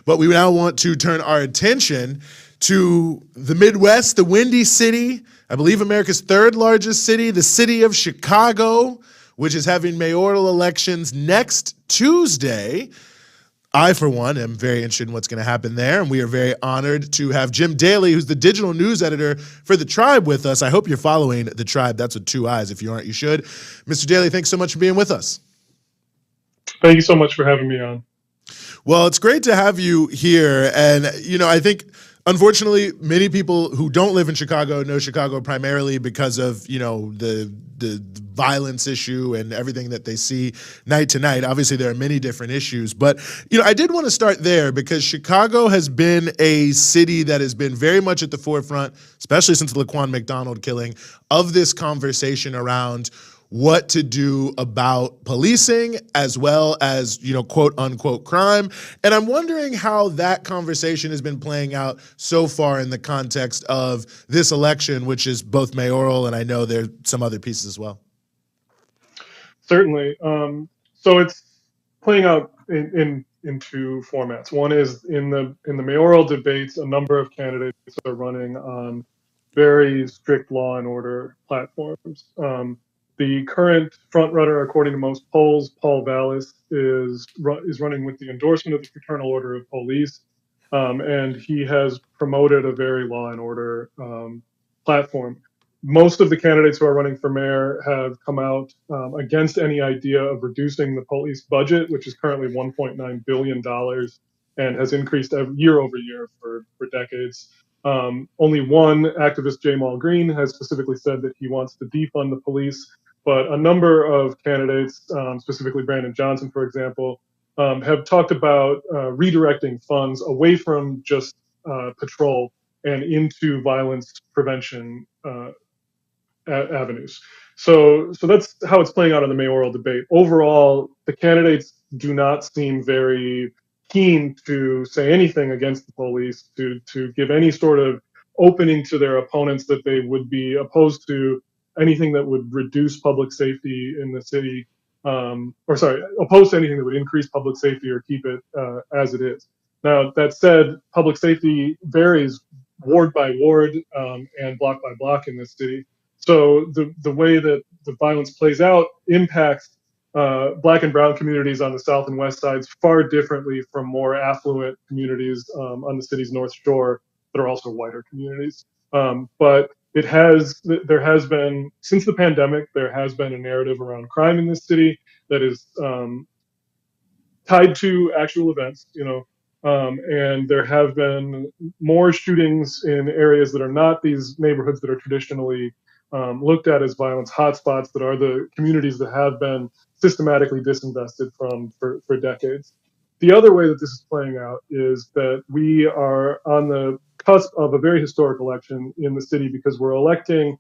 But we now want to turn our attention to the Midwest, the Windy City, I believe America's third largest city, the city of Chicago, which is having mayoral elections next Tuesday. I, for one, am very interested in what's going to happen there, and we are very honored to have Jim Daley, who's the digital news editor for the TRiiBE, with us. I hope you're following the TRiiBE. That's with two eyes. If you aren't, you should. Mr. Daley, thanks so much for being with us. Thank you so much for having me on. Well, it's great to have you here, and I think, unfortunately, many people who don't live in Chicago know Chicago primarily because of the violence issue and everything that they see night to night. Obviously, there are many different issues, but I did want to start there because Chicago has been a city that has been very much at the forefront, especially since the Laquan McDonald killing, of this conversation around what to do about policing as well as, quote unquote crime. And I'm wondering how that conversation has been playing out so far in the context of this election, which is both mayoral, and I know there's some other pieces as well. Certainly. So it's playing out in two formats. One is in the mayoral debates, a number of candidates are running on very strict law and order platforms. The current frontrunner, according to most polls, Paul Vallis, is running with the endorsement of the Fraternal Order of Police, and he has promoted a very law and order platform. Most of the candidates who are running for mayor have come out against any idea of reducing the police budget, which is currently $1.9 billion and has increased year over year for decades. Only one activist, Jamal Green, has specifically said that he wants to defund the police. But a number of candidates, specifically Brandon Johnson, for example, have talked about redirecting funds away from just patrol and into violence prevention avenues. So that's how it's playing out in the mayoral debate. Overall, the candidates do not seem very keen to say anything against the police, to give any sort of opening to their opponents that they would be opposed to anything that would reduce public safety in the city, opposed to anything that would increase public safety or keep it as it is. Now, that said, public safety varies ward by ward and block by block in this city. So the way that the violence plays out impacts Black and brown communities on the south and west sides far differently from more affluent communities on the city's north shore that are also whiter communities. But there has been, since the pandemic, there has been a narrative around crime in this city that is tied to actual events, and there have been more shootings in areas that are not these neighborhoods that are traditionally looked at as violence hotspots, that are the communities that have been systematically disinvested from for decades. The other way that this is playing out is that we are on the cusp of a very historic election in the city because we're electing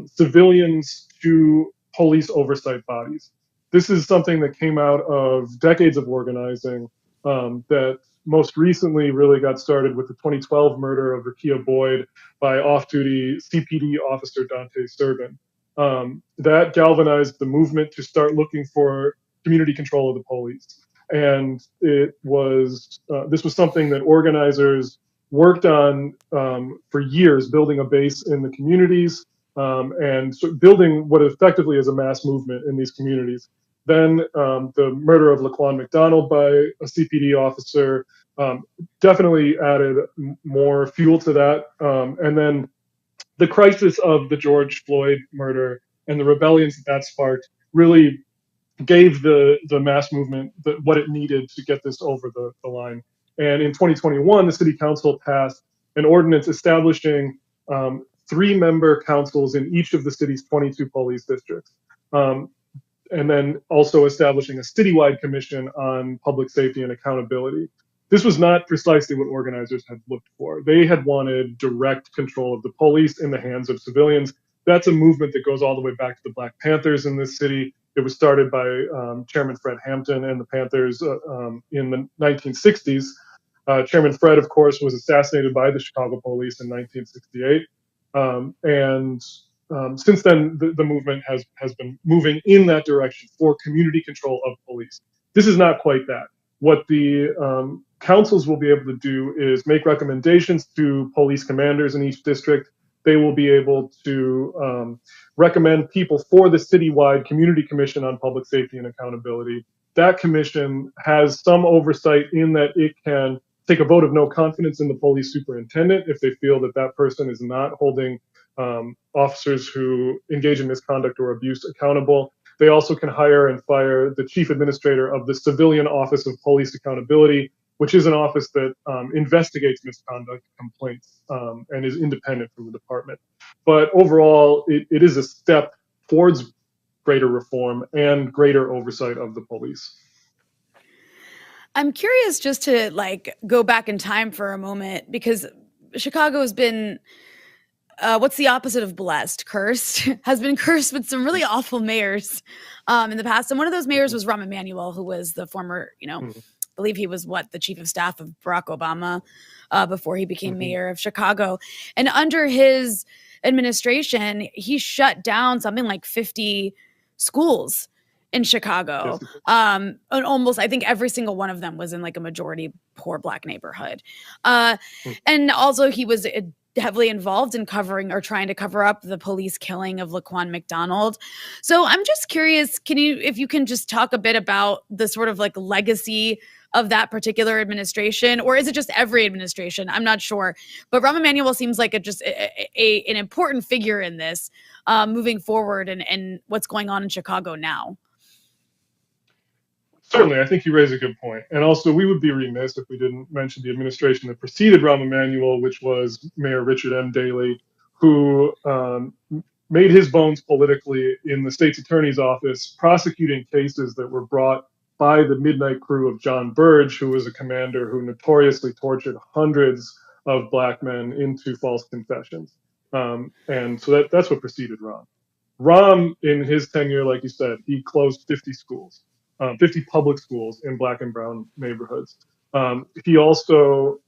civilians to police oversight bodies. This is something that came out of decades of organizing that most recently really got started with the 2012 murder of Rekia Boyd by off-duty CPD officer Dante Serban. That galvanized the movement to start looking for community control of the police. And this was something that organizers worked on for years, building a base in the communities and building what effectively is a mass movement in these communities. Then the murder of Laquan McDonald by a CPD officer definitely added more fuel to that. And then the crisis of the George Floyd murder and the rebellions that sparked really gave the mass movement what it needed to get this over the line. And in 2021, the city council passed an ordinance establishing 3-member councils in each of the city's 22 police districts. And then also establishing a citywide commission on public safety and accountability. This was not precisely what organizers had looked for. They had wanted direct control of the police in the hands of civilians. That's a movement that goes all the way back to the Black Panthers in this city. It was started by Chairman Fred Hampton and the Panthers in the 1960s. Chairman Fred, of course, was assassinated by the Chicago police in 1968. Since then, the movement has been moving in that direction for community control of police. This is not quite that. What the councils will be able to do is make recommendations to police commanders in each district. They will be able to recommend people for the citywide Community Commission on Public Safety and Accountability. That commission has some oversight in that it can take a vote of no confidence in the police superintendent if they feel that that person is not holding officers who engage in misconduct or abuse accountable. They also can hire and fire the chief administrator of the Civilian Office of Police Accountability, which is an office that investigates misconduct complaints and is independent from the department. But overall, it is a step towards greater reform and greater oversight of the police. I'm curious just to go back in time for a moment, because Chicago has been what's the opposite of blessed? Cursed. Has been cursed with some really awful mayors in the past. And one of those mayors was Rahm Emanuel, who was the former, I believe he was the chief of staff of Barack Obama before he became mayor of Chicago. And under his administration, he shut down something like 50 schools in Chicago. And almost, I think every single one of them was in a majority poor Black neighborhood. And also he was heavily involved in covering or trying to cover up the police killing of Laquan McDonald. So I'm just curious, if you can just talk a bit about the sort of legacy of that particular administration, or is it just every administration? I'm not sure. But Rahm Emanuel seems like an important figure in this moving forward and what's going on in Chicago now. Certainly, I think you raise a good point. And also, we would be remiss if we didn't mention the administration that preceded Rahm Emanuel, which was Mayor Richard M. Daley, who made his bones politically in the state's attorney's office, prosecuting cases that were brought by the midnight crew of John Burge, who was a commander who notoriously tortured hundreds of Black men into false confessions. And so that's what preceded Rahm. Rahm, in his tenure, like you said, he closed 50 schools. 50 public schools in Black and brown neighborhoods. He also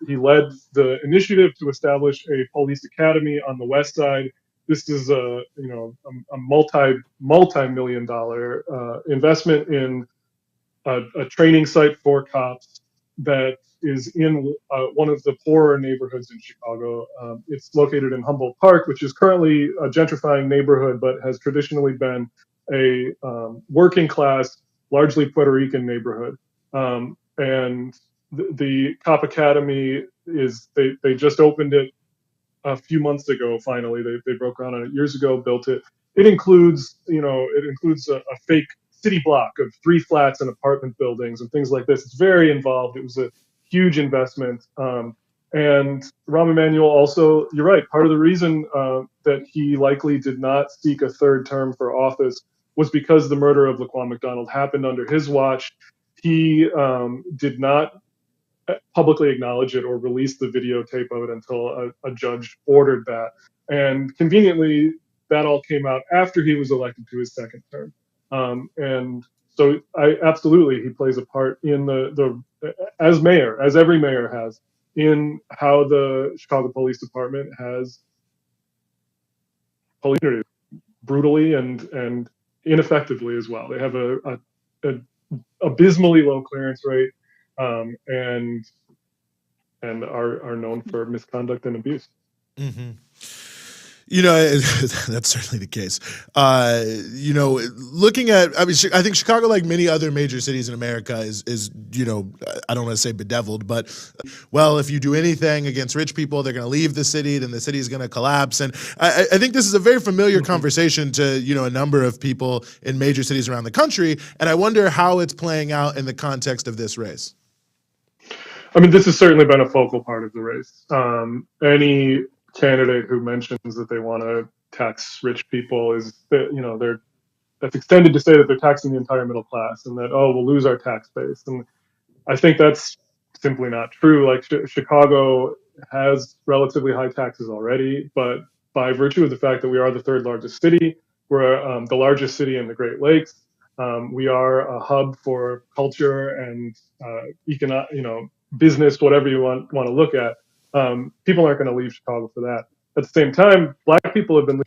he led the initiative to establish a police academy on the west side. This is a multi-million dollar investment in a training site for cops that is in one of the poorer neighborhoods in Chicago. It's located in Humboldt Park, which is currently a gentrifying neighborhood, but has traditionally been a working class, largely Puerto Rican neighborhood. And the Cop Academy they just opened it a few months ago. Finally, they broke ground on it years ago, built it. It includes a fake city block of 3 flats and apartment buildings and things like this. It's very involved. It was a huge investment. And Rahm Emanuel also, you're right, part of the reason that he likely did not seek a third term for office was because the murder of Laquan McDonald happened under his watch. He did not publicly acknowledge it or release the videotape of it until a judge ordered that. And conveniently, that all came out after he was elected to his second term. And so absolutely, he plays a part in as mayor, as every mayor has, in how the Chicago Police Department has police brutally and ineffectively as well. They have a abysmally low clearance rate, and are known for misconduct and abuse. Mm-hmm. That's certainly the case. Looking at, I think Chicago, like many other major cities in America, is I don't want to say bedeviled, but if you do anything against rich people, they're going to leave the city, then the city is going to collapse. And I think this is a very familiar conversation to a number of people in major cities around the country. And I wonder how it's playing out in the context of this race. I mean, this has certainly been a focal part of the race. Any candidate who mentions that they want to tax rich people that's extended to say that they're taxing the entire middle class and that, we'll lose our tax base. And I think that's simply not true. Like Chicago has relatively high taxes already, but by virtue of the fact that we are the 3rd largest city, we're the largest city in the Great Lakes. We are a hub for culture and business, whatever you want to look at. People aren't going to leave Chicago for that. At the same time, Black people have been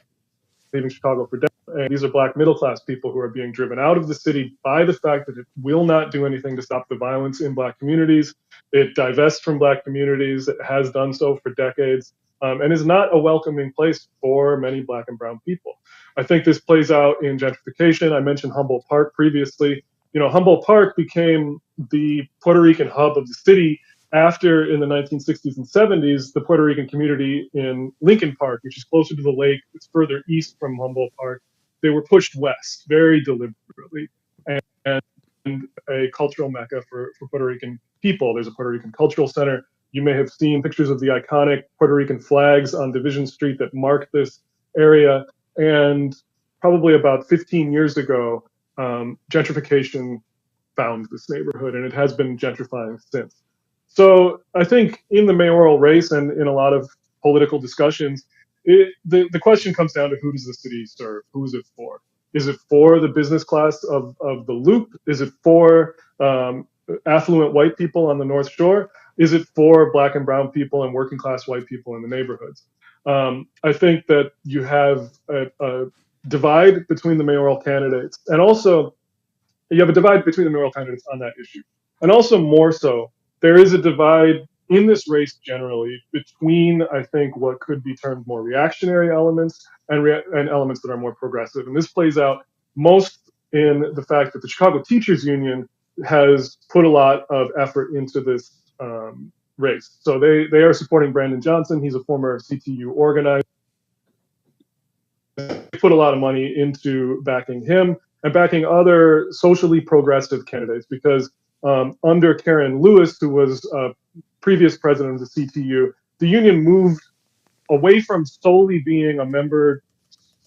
leaving Chicago for decades. And these are Black middle class people who are being driven out of the city by the fact that it will not do anything to stop the violence in Black communities. It divests from Black communities. It has done so for decades, and is not a welcoming place for many Black and brown people. I think this plays out in gentrification. I mentioned Humboldt Park previously. Humboldt Park became the Puerto Rican hub of the city after, in the 1960s and 70s, the Puerto Rican community in Lincoln Park, which is closer to the lake, it's further east from Humboldt Park, they were pushed west very deliberately, and a cultural mecca for Puerto Rican people. There's a Puerto Rican Cultural Center. You may have seen pictures of the iconic Puerto Rican flags on Division Street that mark this area. And probably about 15 years ago, gentrification found this neighborhood, and it has been gentrifying since. So I think in the mayoral race and in a lot of political discussions, the question comes down to, who does the city serve? Who is it for? Is it for the business class of the Loop? Is it for affluent white people on the North Shore? Is it for Black and brown people and working class white people in the neighborhoods? I think that you have a divide between the mayoral candidates, and also you have a divide between the mayoral candidates on that issue. And also, more so, there is a divide in this race generally between, I think, what could be termed more reactionary elements and elements that are more progressive. And this plays out most in the fact that the Chicago Teachers Union has put a lot of effort into this race. So they are supporting Brandon Johnson. He's a former CTU organizer. They put a lot of money into backing him and backing other socially progressive candidates, because under Karen Lewis, who was previous president of the CTU, the union moved away from solely being a member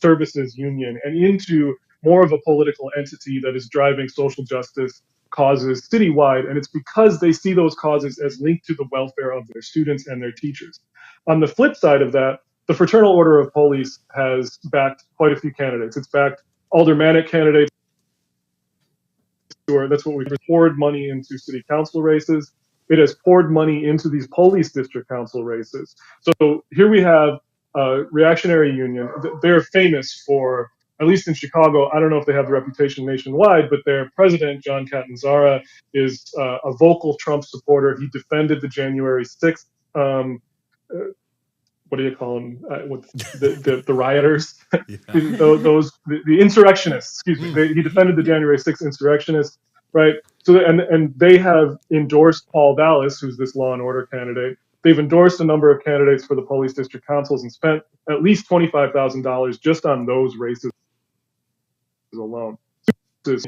services union and into more of a political entity that is driving social justice causes citywide. And it's because they see those causes as linked to the welfare of their students and their teachers. On the flip side of that, the Fraternal Order of Police has backed quite a few candidates. It's backed aldermanic candidates. That's what we poured money into city council races. It has poured money into these police district council races. So here we have a reactionary union. They're famous for, at least in Chicago, I don't know if they have the reputation nationwide, but their president, John Catanzara, is a vocal Trump supporter. He defended the January 6th what do you call them? The rioters, yeah. the insurrectionists. Excuse me. He defended the January 6th insurrectionists, right? So and they have endorsed Paul Vallis, who's this law and order candidate. They've endorsed a number of candidates for the police district councils and spent at least $25,000 just on those races alone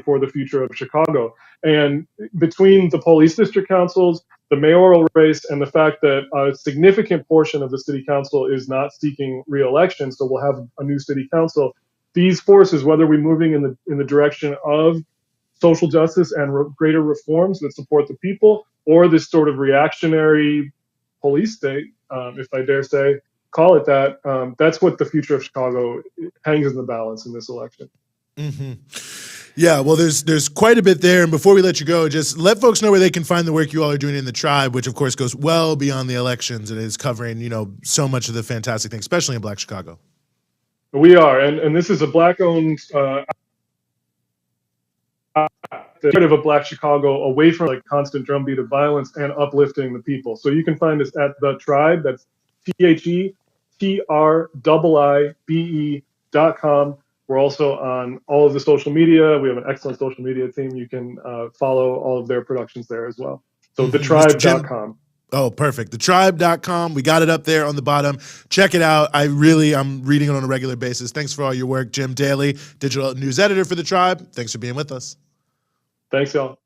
for the future of Chicago. And between the police district councils, the mayoral race, and the fact that a significant portion of the city council is not seeking re-election, so we'll have a new city council, these forces, whether we're moving in the direction of social justice and greater reforms that support the people, or this sort of reactionary police state, if I dare say, call it that, that's what the future of Chicago hangs in the balance in this election. Mm-hmm. Yeah, well, there's quite a bit there. And before we let you go, just let folks know where they can find the work you all are doing in the Tribe, which of course goes well beyond the elections and is covering, so much of the fantastic things, especially in Black Chicago. We are, and this is a Black-owned of a Black Chicago, away from like constant drumbeat of violence and uplifting the people. So you can find us at The Tribe. That's TheTriiBE.com. We're also on all of the social media. We have an excellent social media team. You can follow all of their productions there as well. So TheTriiBE.com. Oh, perfect. TheTriiBE.com. We got it up there on the bottom. Check it out. I'm reading it on a regular basis. Thanks for all your work, Jim Daley, digital news editor for The Tribe. Thanks for being with us. Thanks, y'all.